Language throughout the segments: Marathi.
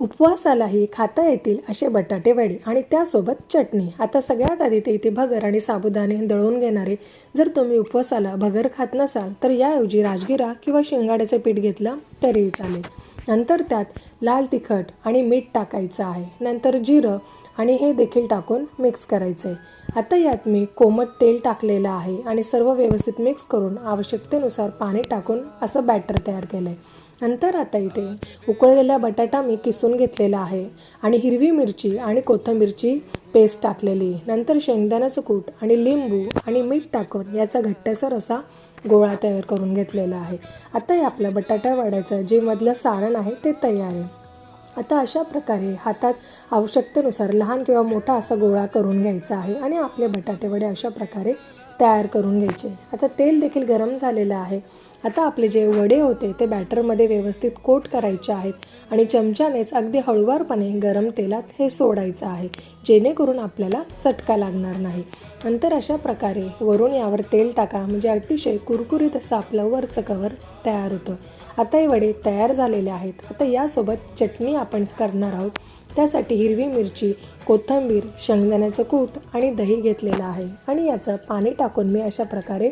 उपवासालाही खाता येतील असे बटाटे वडे आणि त्यासोबत चटणी। आता सगळ्यात आधी ते इथे भगर आणि साबुदाणे दळून घेणारे। जर तुम्ही उपवासाला भगर खात नसाल तर याऐवजी राजगिरा किंवा शेंगाड्याचं पीठ घेतलं तरीही चालेल। नंतर त्यात लाल तिखट आणि मीठ टाकायचं आहे, नंतर जिरं आणि हे देखील टाकून मिक्स करायचं आहे। आता यात मी कोमट तेल टाकलेलं आहे आणि सर्व व्यवस्थित मिक्स करून आवश्यकतेनुसार पाणी टाकून असं बॅटर तयार केलं आहे। नंतर आता इथे उकळलेला बटाटा मी किसून घेतलेला आहे आणि हिरवी मिरची आणि कोथिंबीरची पेस्ट टाकलेली। नंतर शेंगदाण्याचं कूट आणि लिंबू आणि मीठ टाकून याचा घट्टसर असा गोळा तयार करून घेतलेला आहे। आता हे आपलं बटाटा वड्याचं जे मधलं सारण आहे ते तयार आहे। आता अशा प्रकारे हातात आवश्यकतेनुसार लहान किंवा मोठा असा गोळा करून घ्यायचा आहे आणि आपले बटाटे वडे अशा प्रकारे तयार करून घ्यायचे। आता तेल देखील गरम झालेलं आहे। आता आपले जे वडे होते ते बॅटरमध्ये व्यवस्थित कोट करायचे आहेत आणि चमच्यानेच अगदी हळूवारपणे गरम तेलात हे सोडायचं आहे, जेणेकरून आपल्याला चटका लागणार नाही। नंतर अशा प्रकारे वरून यावर तेल टाका, म्हणजे अतिशय कुरकुरीत असं आपलं वरचं कव्हर तयार होतं। आता हे वडे तयार झालेले आहेत। आता यासोबत चटणी आपण करणार आहोत। त्यासाठी हिरवी मिरची, कोथिंबीर, शेंगदाण्याचं कूट आणि दही घेतलेलं आहे आणि याचं पाणी टाकून मी अशा प्रकारे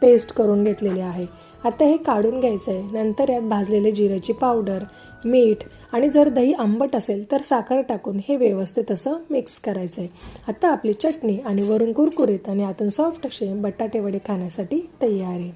पेस्ट करून घेतलेली आहे। आता हे काढून घ्यायचं आहे। नंतर यात भाजलेले जिऱ्याची पावडर, मीठ आणि जर दही आंबट असेल तर साखर टाकून हे व्यवस्थित असं मिक्स करायचं आहे। आता आपली चटणी आणि वरून कुरकुरीत आणि आतून सॉफ्ट असे बटाटे वडे खाण्यासाठी तयार आहे।